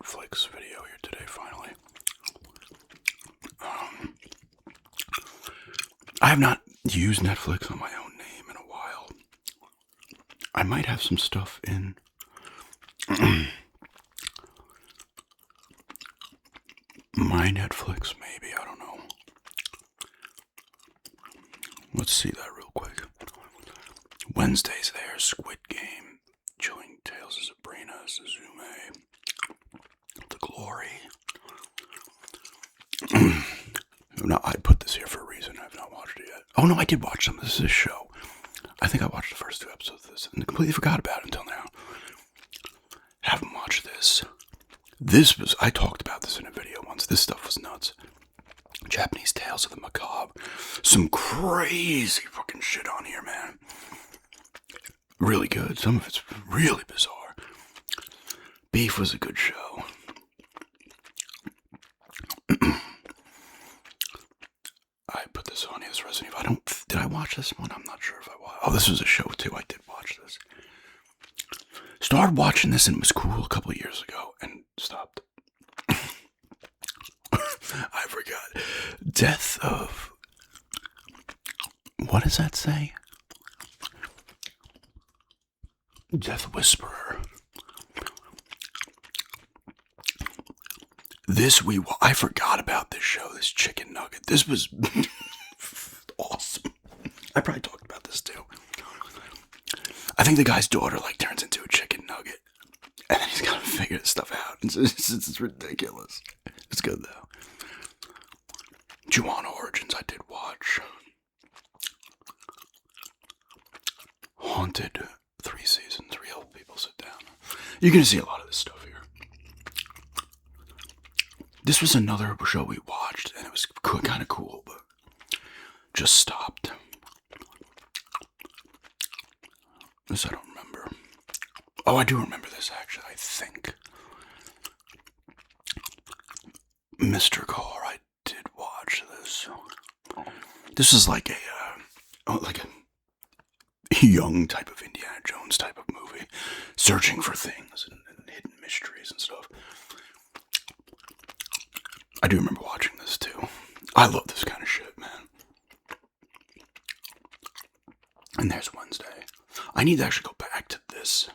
Netflix video here today, finally. I have not used Netflix on my own name in a while. I might have some stuff in my Netflix, maybe. I don't know. Let's see that real quick. Wednesday's there. Squid Game. Chilling Tales of Sabrina. Suzume. The Glory. No, I put this here for a reason. I've not watched it yet. Oh no, I did watch some of this show. I think I watched the first 2 episodes of this and completely forgot about it until now. Haven't watched this. I talked about this in a video once. This stuff was nuts. Japanese Tales of the Macabre. Some crazy fucking shit on here, man. Really good. Some of it's really bizarre. Beef was a good show. I put this on here, this Resident Evil. Did I watch this one? I'm not sure if I watched. Oh, this was a show too. I did watch this. Started watching this and it was cool a couple of years ago and stopped. I forgot. Death of... What does that say? Death Whisperer. I forgot about this show, this chicken nugget. This was awesome. I probably talked about this too. I think the guy's daughter turns into a chicken nugget. And then he's got to figure this stuff out. It's ridiculous. It's good though. Juana Origins I did watch. Haunted, 3 seasons. Real people sit down. You're going to see a lot of this stuff here. This was another show we watched, and it was kind of cool, but just stopped. This I don't remember. Oh, I do remember this, actually, I think. Mr. Carr, I did watch this. This is like a young type of Indiana Jones type of movie, searching for things and hidden mysteries and stuff. I do remember watching this too. I love this kind of shit, man. And there's Wednesday. I need to actually go back to this.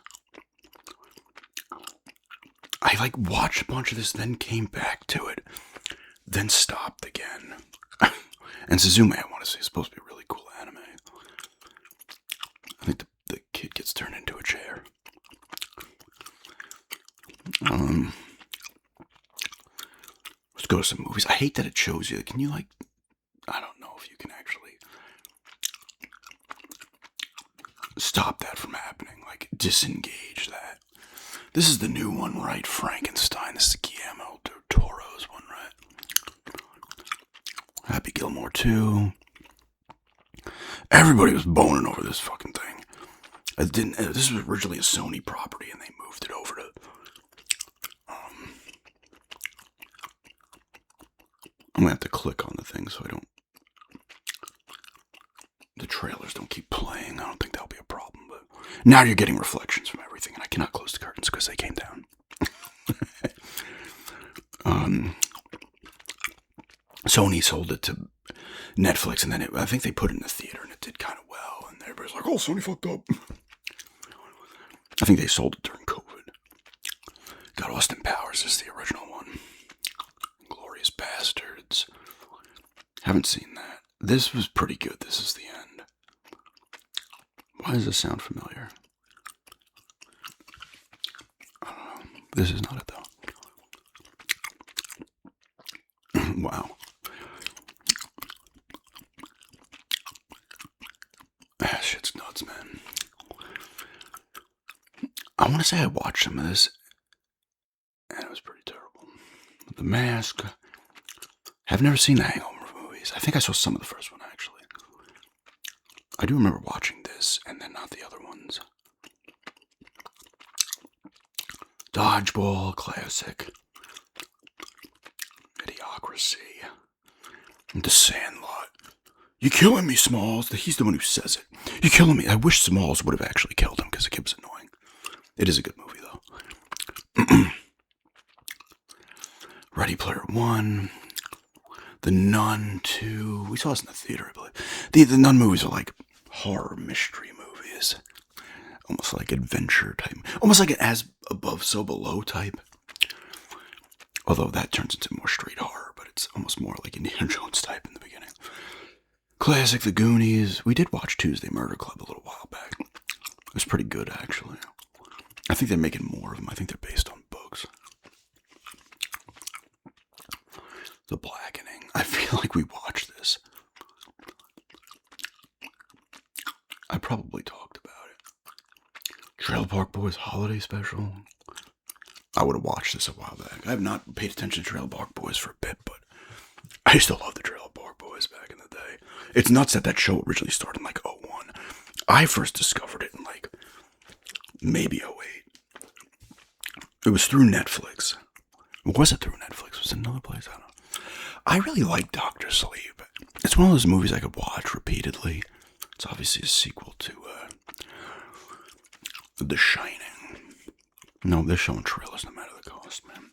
I watched a bunch of this, then came back to it, then stopped again. And Suzume, I want to say, is supposed to be a really cool anime. I think the kid gets turned into a chair. Let's go to some movies. I hate that it shows you. Can you I don't know if you can actually stop that from happening. Disengage that. This is the new one, right? Frankenstein. This is Guillermo del Toro's one, right? Happy Gilmore 2. Everybody was boning over this fucking thing. This was originally a Sony property, and they moved it over to. I'm gonna have to click on the thing so the trailers don't keep playing. I don't think that'll be a problem, but now you're getting reflections from everything, and I cannot close the curtains because they came down. Sony sold it to Netflix, and then I think they put it in the theater, and it did kind of well, and everybody's like, oh, Sony fucked up. I think they sold it during COVID. Got Austin Powers as the original one. Glorious Bastards. Haven't seen that. This was pretty good. This is the end. Why does this sound familiar? I don't know. This is not it, though. Wow. Shit's nuts, man. I want to say I watched some of this, and it was pretty terrible. The Mask. I've never seen the Hangover movies. I think I saw some of the first one, actually. I do remember watching this, and then not the other ones. Dodgeball, classic. Idiocracy. The Sandlot. You're killing me, Smalls. He's the one who says it. You're killing me. I wish Smalls would have actually killed him because the kid was annoying. It is a good movie, though. Ready Player One, The Nun 2. We saw this in the theater, I believe. The Nun movies are like horror mystery movies. Almost like adventure type. Almost like an As Above, So Below type. Although that turns into more straight horror, but it's almost more like Indiana Jones type in the beginning. Classic The Goonies. We did watch Tuesday Murder Club a little while back. It was pretty good, actually. I think they're making more of them. I think they're based on books. The Blackening. I feel like we watched this. I probably talked about it. Trailer Park Boys Holiday Special. I would have watched this a while back. I have not paid attention to Trailer Park Boys for a bit, but I used to love the Trailer Park Boys back in the day. It's nuts that show originally started in like 01. I first discovered it in like maybe 08. It was through Netflix. Was it through Netflix? Was it another place? I don't know. I really like Dr. Sleep. It's one of those movies I could watch repeatedly. It's obviously a sequel to The Shining. No, they're showing trailers no matter the cost, man.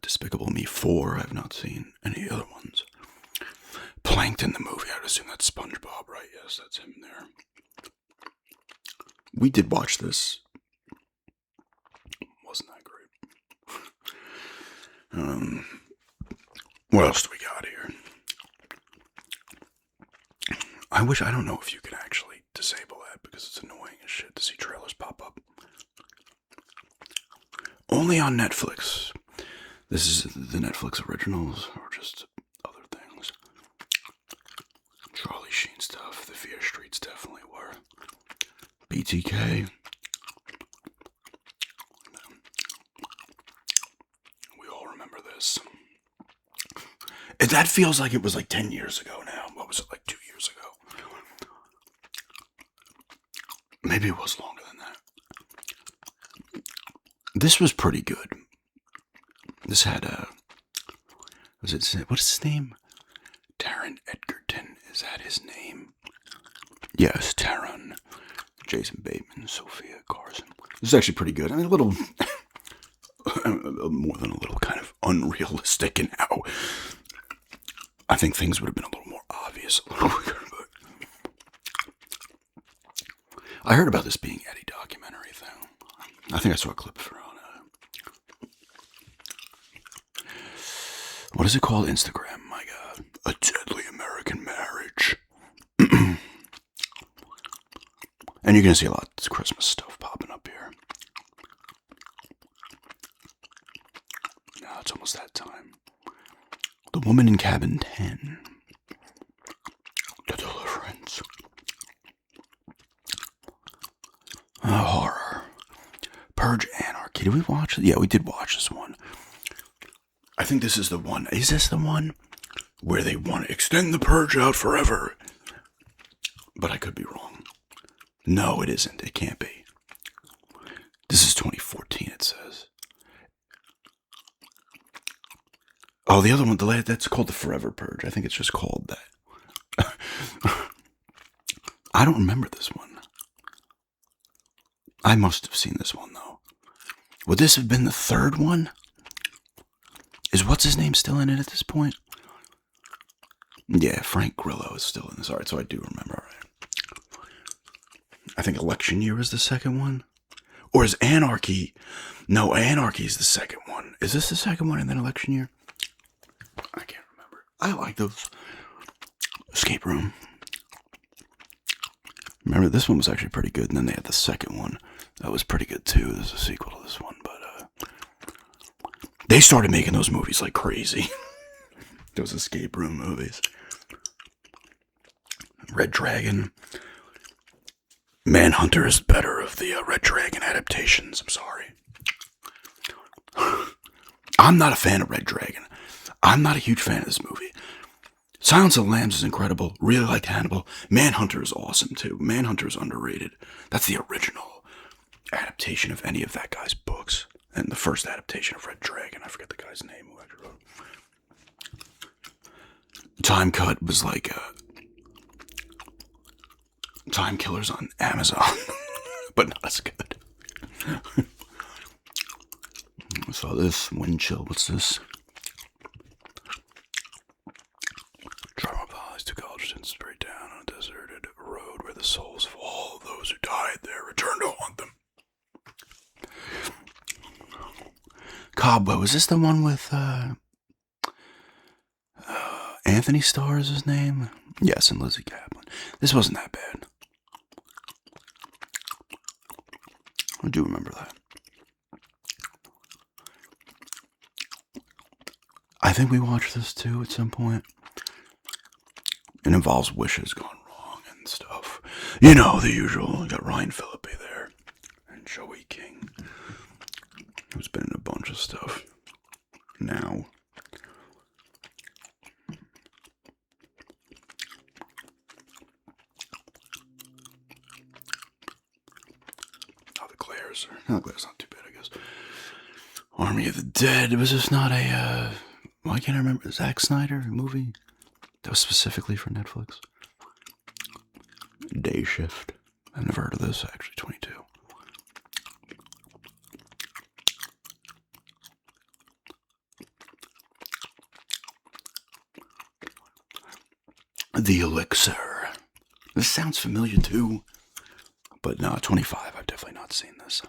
Despicable Me 4, I've not seen any other ones. Plankton, the movie, I'd assume that's SpongeBob, right? Yes, that's him there. We did watch this. Wasn't that great. What else do we got here? I don't know if you can actually disable that because it's annoying as shit to see trailers pop up. Only on Netflix. This is the Netflix originals or just other things. Charlie Sheen stuff. The Fear Streets definitely were. BTK. We all remember this. That feels like it was like 10 years ago now. What was it, like 2 years ago? Maybe it was longer than that. This was pretty good. This had what is his name? Taron Egerton. Is that his name? Yes, Taron. Jason Bateman, Sophia Carson. This is actually pretty good. I mean, a little more than a little, kind of unrealistic in how I think things would have been a little more obvious a little quicker, but I heard about this being Eddie documentary thing. I think I saw a clip for on what is it called? Instagram. My God, A Deadly American Marriage. And you're gonna see a lot of Christmas stuff popping up here. Now it's almost that time. The Woman in Cabin 10. The Deliverance. Horror. Purge Anarchy. Did we watch it? Yeah, we did watch this one. I think this is the one. Is this the one where they want to extend the purge out forever? But I could be wrong. No, it isn't. It can't be. This is 2014, it says. Oh, the other one, that's called the Forever Purge. I think it's just called that. I don't remember this one. I must have seen this one, though. Would this have been the third one? Is what's his name still in it at this point? Yeah, Frank Grillo is still in this. Alright, so I do remember. Alright. I think Election Year is the second one. Or is Anarchy? No, Anarchy is the second one. Is this the second one and then Election Year? I can't remember. I like those. Escape Room. Remember, this one was actually pretty good, and then they had the second one. That was pretty good, too. There's a sequel to this one, but they started making those movies like crazy. Those escape room movies. Red Dragon. Manhunter is better of the Red Dragon adaptations. I'm sorry. I'm not a fan of Red Dragon. I'm not a huge fan of this movie. Silence of the Lambs is incredible. Really liked Hannibal. Manhunter is awesome, too. Manhunter is underrated. That's the original adaptation of any of that guy's books. And the first adaptation of Red Dragon. I forget the guy's name who actually wrote it. Time Cut was like Time Killers on Amazon. But not as good. So this wind chill, what's this? Trauma follows two college students buried down on a deserted road where the souls of all of those who died there return to haunt them. Cobweb, was this the one with Anthony Starr is his name? Yes, and Lizzie Kaplan. This wasn't that bad. I do remember that. I think we watched this too at some point. It involves wishes gone wrong and stuff. You know, the usual. You got Ryan Phillippe there. And Joey King, who's been in a bunch of stuff now. Oh, the Clares. No, the Clares not too bad, I guess. Army of the Dead. Was this not a, why can't I remember? Zack Snyder movie? That was specifically for Netflix. Day Shift. I've never heard of this, actually. 22. The Elixir. This sounds familiar too. But no, 25. I've definitely not seen this.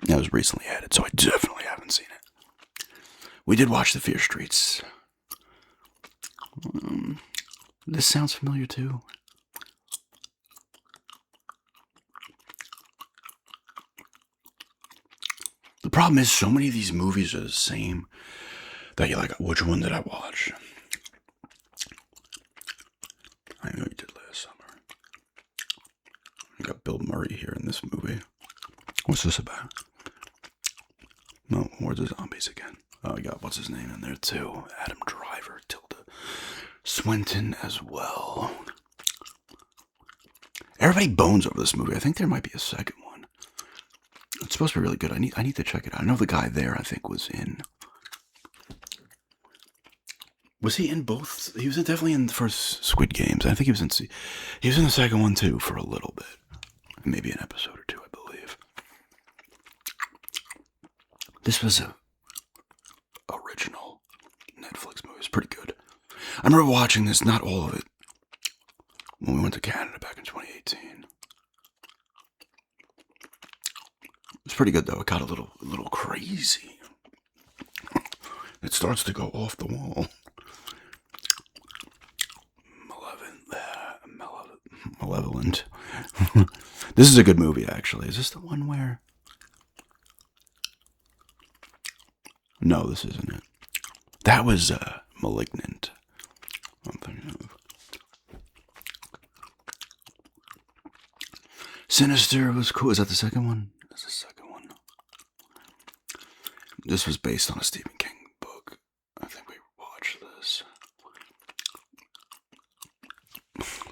That was recently added, so I definitely haven't seen it. We did watch The Fear Streets. This sounds familiar too. The problem is so many of these movies are the same that you're like, which one did I watch? I know you did last summer. You got Bill Murray here in this movie. What's this about? No, where's the zombies again? Oh, you got what's his name in there too? Adam Driver, Tilda Swinton as well. Everybody bones over this movie. I think there might be a second one. It's supposed to be really good. I need to check it out. I know the guy there, I think, was in. Was he in both? He was definitely in the first Squid Games. I think he was in. He was in the second one too for a little bit, maybe an episode or two, I believe. This was a original Netflix movie. It's pretty good. I remember watching this, not all of it, when we went to Canada back in 2018. It's pretty good though. It got a little crazy. It starts to go off the wall. Malevolent. This is a good movie, actually. Is this the one where? No, this isn't it. That was Malignant. I'm thinking of. Sinister was cool. Is that the second one? That's the second one. This was based on a Stephen King book. I think we watched this.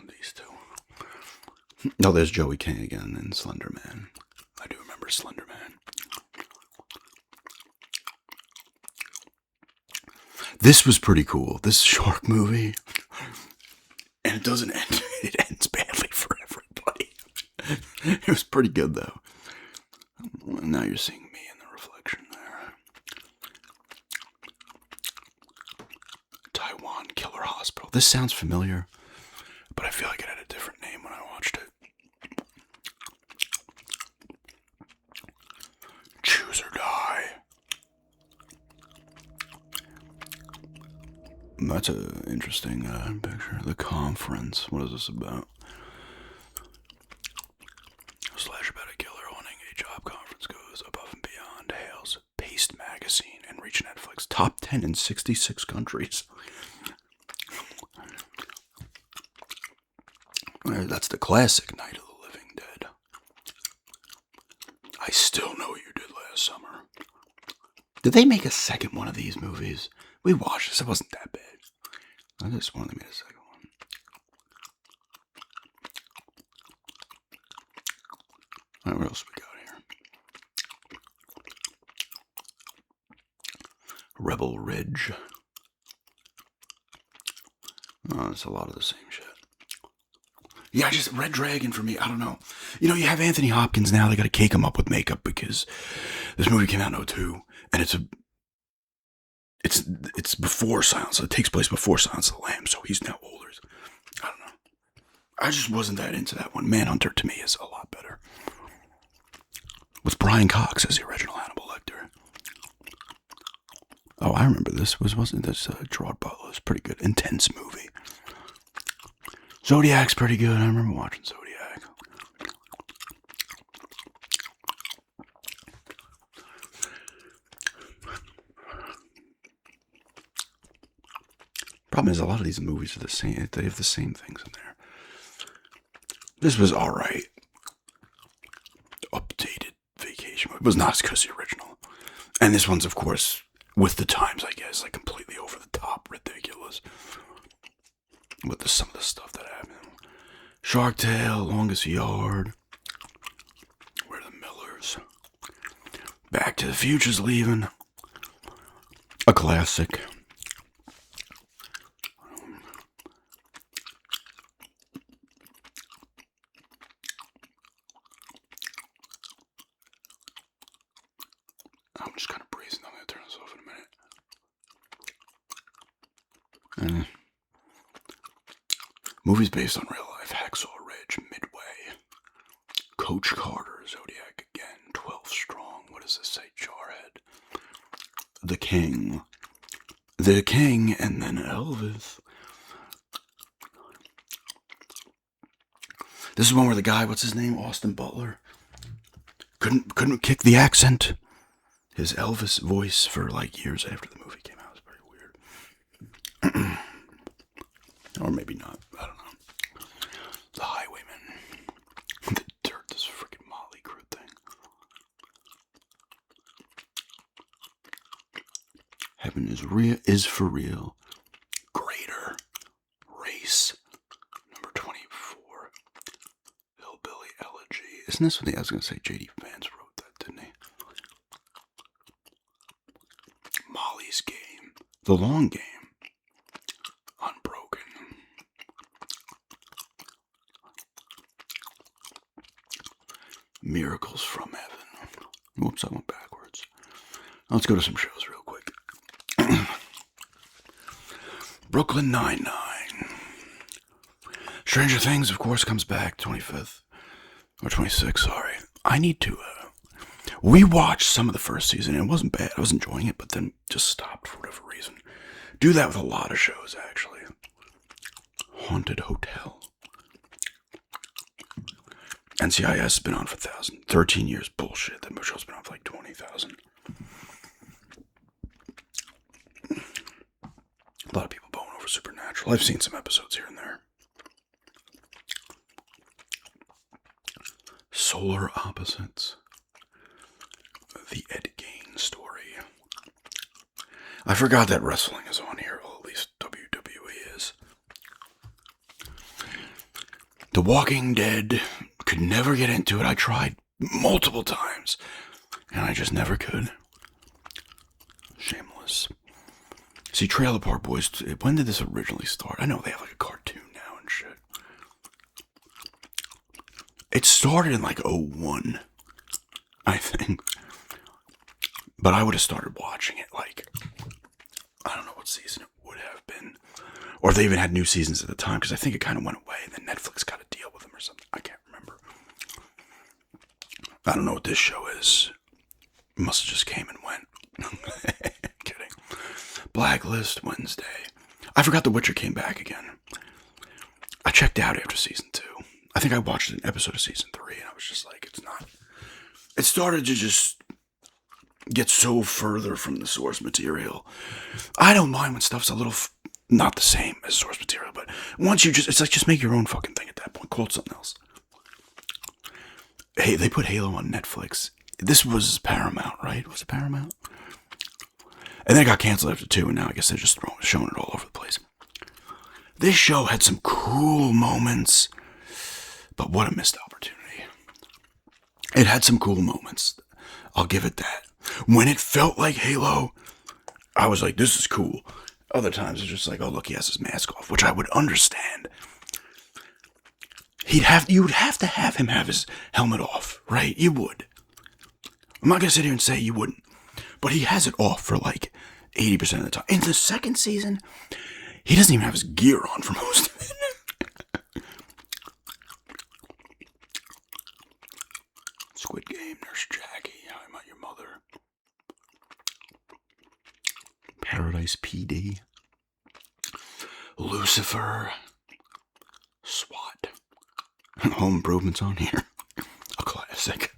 These two. No, there's Joey King again in Slender Man. I do remember Slender Man. This was pretty cool. This shark movie. And it doesn't end. It ends badly for everybody. It was pretty good, though. Now you're seeing me in the reflection there. Taiwan Killer Hospital. This sounds familiar, but I feel like it had a different name when I watched it. Choose or Die. That's an interesting picture. The Conference. What is this about? Slash about a killer owning a job conference goes above and beyond, hails Paste Magazine and reach Netflix top 10 in 66 countries. That's the classic Night of the Living Dead. I still know what you did last summer. Did they make a second one of these movies? We watched this. It wasn't that bad. I just wanted to make a second one. All right, what else we got here? Rebel Ridge. Oh, it's a lot of the same shit. Yeah, just Red Dragon for me. I don't know. You know, you have Anthony Hopkins now. They got to cake him up with makeup because This movie came out in '02, and it's before Silence. It takes place before Silence of the Lambs, so he's now older. I don't know. I just wasn't that into that one. Manhunter to me is a lot better. With Brian Cox as the original Hannibal Lecter. Oh, I remember this. Wasn't this Gerard Butler? It's pretty good. Intense movie. Zodiac's pretty good. I remember watching Zodiac. Problem is, a lot of these movies are the same. They have the same things in there. This was alright. Updated vacation movie. It was not as good as the original. And this one's, of course, with the times, I guess, like completely over the top, ridiculous. With some of the stuff that happened. Shark Tale, Longest Yard. Where are the Millers? Back to the Future's leaving. A classic. I'm just kind of breezing. I'm going to turn this off in a minute. Movies based on real life. Hacksaw Ridge, Midway. Coach Carter, Zodiac again. 12 Strong. What does this say? Jarhead. The King. The King, and then Elvis. This is one where the guy, what's his name? Austin Butler. Couldn't kick the accent. His Elvis voice for like years after the movie came out. It was pretty weird. Or maybe not. I don't know. The Highwayman. The Dirt, this freaking Molly Crew thing. Heaven is for real. Greater. Race. Number 24. Hillbilly Elegy. Isn't this what I was going to say? J.D. Vance wrote that, didn't he? Molly's Game. The Long Game. Unbroken. Miracles from Heaven. Whoops, I went backwards. Let's go to some shows real quick. Brooklyn Nine-Nine. Stranger Things, of course, comes back 25th. Or 26th, sorry. I need to, we watched some of the first season, and it wasn't bad. I was enjoying it, but then just stopped for whatever reason. Do that with a lot of shows, actually. Haunted Hotel. NCIS has been on for 13 years. Bullshit. That show's been on for like 20,000. A lot of people bone over Supernatural. I've seen some episodes here and there. Solar Opposites. The Ed Gein story. I forgot that wrestling is on here. Well, at least WWE is. The Walking Dead. Could never get into it. I tried multiple times, and I just never could. Shameless. See, Trailer Park Boys, when did this originally start? I know they have like a cartoon now and shit. It started in like '01, I think. But I would have started watching it like, I don't know what season it would have been. Or if they even had new seasons at the time, because I think it kind of went away, and then Netflix got a deal with them or something. I can't remember. I don't know what this show is. It must have just came and went. Kidding. Blacklist, Wednesday. I forgot The Witcher came back again. I checked out after season 2. I think I watched an episode of season 3, and I was just like, it's not. It started to just get so further from the source material. I don't mind when stuff's a little not the same as source material, but once you it's like just make your own fucking thing at that point. Call it something else. Hey, they put Halo on Netflix. This was Paramount, right? Was it Paramount? And then it got canceled after 2, and now I guess they're just showing it all over the place. This show had some cool moments, but what a missed opportunity. It had some cool moments. I'll give it that. When it felt like Halo, I was like, this is cool. Other times it's just like, oh, look, he has his mask off, which I would understand. You would have to have him have his helmet off, right? You would. I'm not gonna sit here and say you wouldn't, but he has it off for like 80% of the time. In the second season, he doesn't even have his gear on for most of it. Squid Game, Nurse Jackie, How I Met Your Mother, Paradise PD, Lucifer, SWAT, Home Improvement's on here. A classic.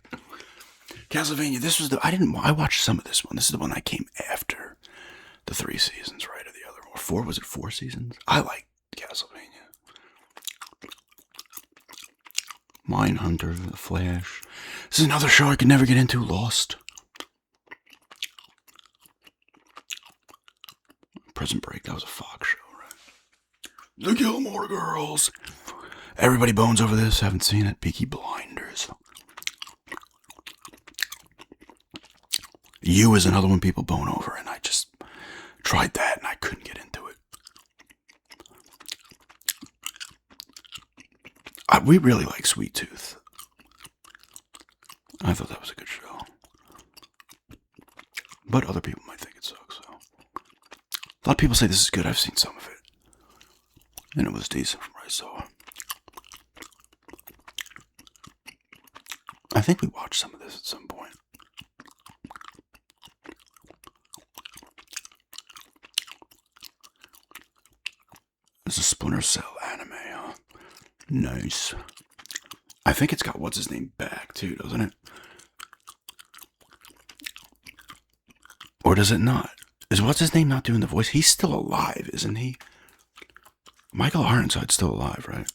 Castlevania, this was I watched some of this one. This is the one that came after the 3 seasons, right? Or the other, or 4, was it 4 seasons? I like Castlevania. Mindhunter, The Flash. This is another show I could never get into, Lost. Prison Break, that was a Fox show, right? The Gilmore Girls. Everybody bones over this, haven't seen it. Peaky Blinders. You is another one people bone over, and I just tried that and I couldn't get into it. We really like Sweet Tooth. I thought that was a good show. But other people might think it sucks, so. A lot of people say this is good. I've seen some of it. And it was decent from what I saw. I think we watched some of this at some point. It's a Splinter Cell anime, huh? Nice. I think it's got what's his name back too, doesn't it? Or does it not? Is what's his name not doing the voice? He's still alive, isn't he? Michael Ironside's still alive, right?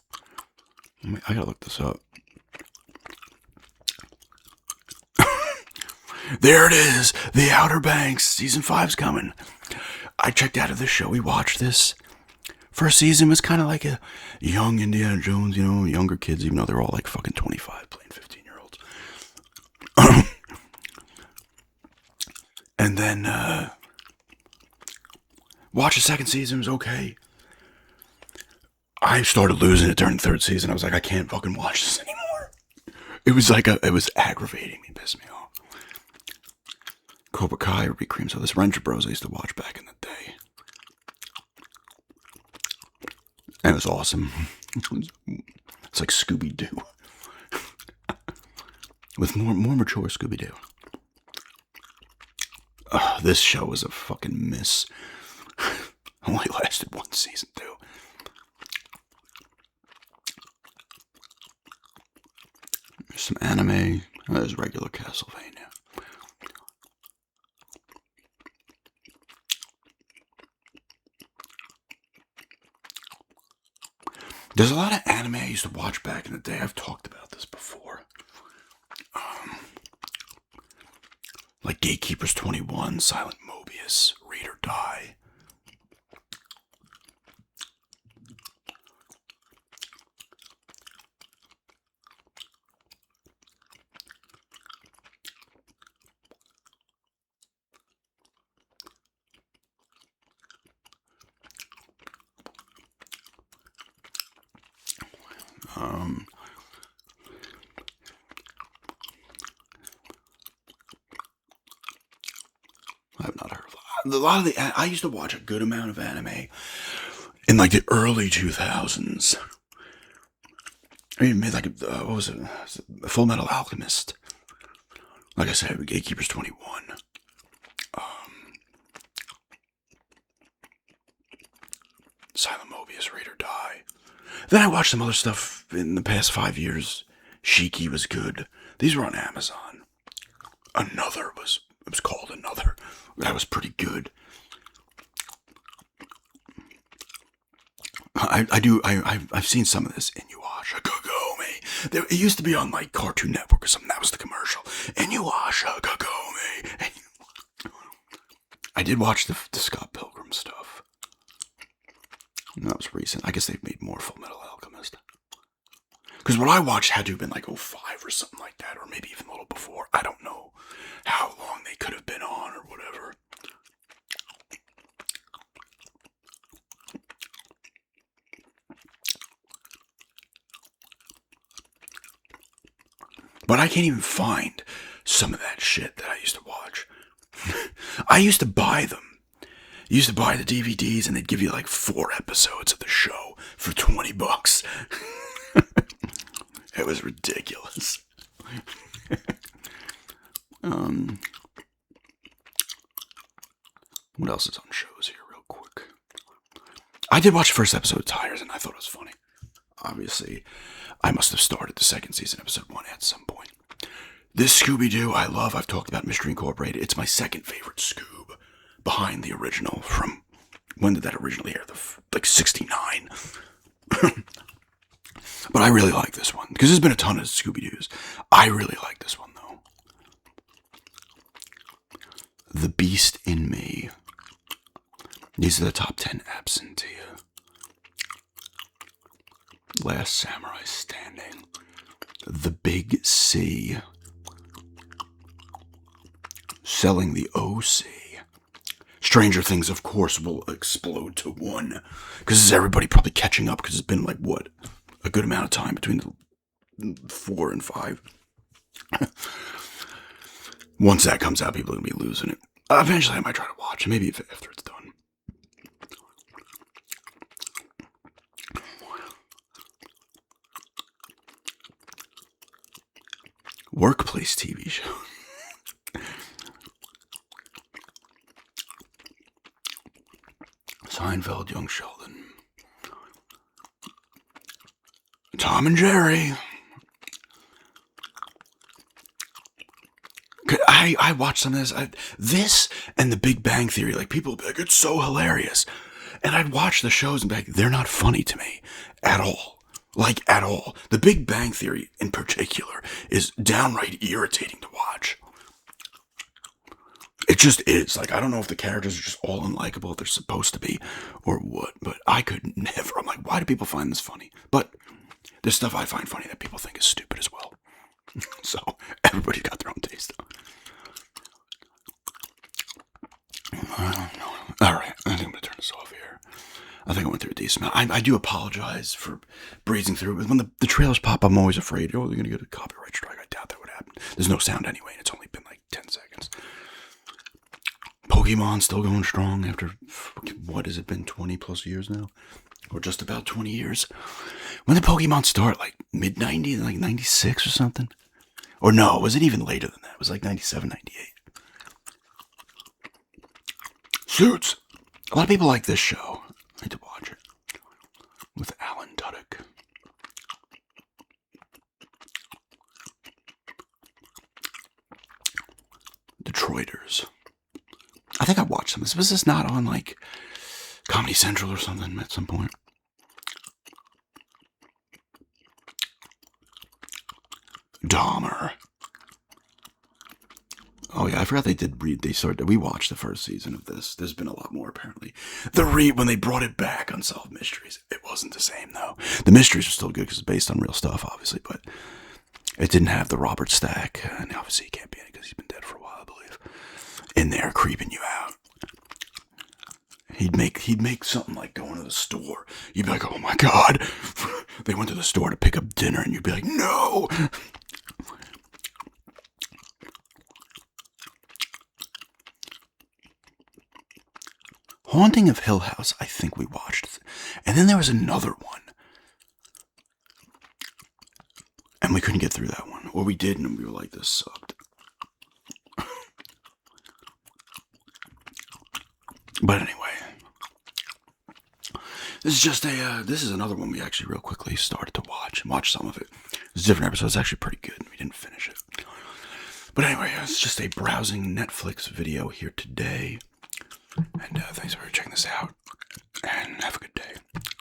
I gotta look this up. There it is! The Outer Banks! Season 5's coming. I checked out of this show. We watched this. First season was kind of like a young Indiana Jones, younger kids, even though they're all like fucking 25 playing 15-year-olds. And then, watch the second season, it was okay. I started losing it during the third season. I was like, I can't fucking watch this anymore. It was like, it was aggravating me, pissed me off. Cobra Kai, Ruby Cream, so this Ranger Bros I used to watch back in the day. And it was awesome. It's like Scooby-Doo. With more mature Scooby-Doo. This show was a fucking miss. Only lasted 1 season, too. There's some anime. There's regular Castlevania. There's a lot of anime I used to watch back in the day. I've talked about this before. Like Gatekeepers 21, Silent Mobius, Read or Die. I've not heard of a lot of the. I used to watch a good amount of anime in like the early 2000s. I mean, like what was it? Full Metal Alchemist. Like I said, Gatekeepers 21. Silent Mobius, Read or Die. Then I watched some other stuff in the past 5 years. Shiki was good. These were on Amazon. It was called Another. That was pretty good. I've seen some of this. Inuyasha Kagome. It used to be on like Cartoon Network or something. That was the commercial. Inuyasha Kagome. I did watch the Scott Pilgrim stuff. That was recent. I guess they've made more Full Metal Alchemist. Because what I watched had to have been like 05 or something like that, or maybe even a little before. I don't know how long they could have been on or whatever. But I can't even find some of that shit that I used to watch. I used to buy them. You used to buy the DVDs and they'd give you like 4 episodes of the show for $20. It was ridiculous. What else is on shows here real quick? I did watch the first episode of Tires and I thought it was funny. Obviously, I must have started the second season, episode 1 at some point. This Scooby-Doo I love. I've talked about Mystery Incorporated. It's my second favorite Scoob behind the original from, when did that originally air? Like 69. But I really like this one because there's been a ton of Scooby-Doos. I really like this one though. The Beast in Me. These are the top 10 absentee. Last Samurai Standing. The Big C. Selling the OC. Stranger Things, of course, will explode to 1. Because this is everybody probably catching up because it's been like, what? A good amount of time between the 4 and 5. Once that comes out, people are going to be losing it. Eventually, I might try to watch it. Maybe after it's done. Workplace TV show. Seinfeld, Young Sheldon. Tom and Jerry. I watched some of this. This and The Big Bang Theory. Like, people would be like, it's so hilarious. And I'd watch the shows and be like, they're not funny to me at all. Like, at all. The Big Bang Theory, in particular, is downright irritating to watch. It just is. Like, I don't know if the characters are just all unlikable, if they're supposed to be, or what. But I could never. I'm like, why do people find this funny? But there's stuff I find funny that people think is stupid as well. So, everybody's got their own taste. Alright, I think I'm going to turn this off here. I think I went through a decent amount. I do apologize for breezing through it. When the trailers pop, I'm always afraid, oh, they're going to get a copyright strike. I doubt that would happen. There's no sound anyway, and it's only been like 10 seconds. Pokemon still going strong after, what has it been, 20 plus years now? Or just about 20 years? When did Pokemon start? Like mid-90s, like 96 or something? Or no, was it even later than that? It was like 97, 98. Suits! A lot of people like this show. I need to watch it. With Alan Tudyk. Detroiters. I think I watched some of this. Was this not on like Comedy Central or something at some point? Dahmer. Oh yeah, I forgot we watched the first season of this. There's been a lot more apparently. When they brought it back, Unsolved Mysteries, it wasn't the same though. The mysteries are still good because it's based on real stuff, obviously, but it didn't have the Robert Stack, and obviously he can't be in it because he's been dead for a while, I believe. In there creeping you out. He'd make something like going to the store. You'd be like, oh my God. They went to the store to pick up dinner, and you'd be like, no. Haunting of Hill House, I think we watched. And then there was another one. And we couldn't get through that one. Or we did, and we were like, this sucked. But anyway. This is another one we actually real quickly started to watch. And watch some of it. It's a different episode. It's actually pretty good, and we didn't finish it. But anyway, it's just a browsing Netflix video here today. And thanks for checking this out. And have a good day.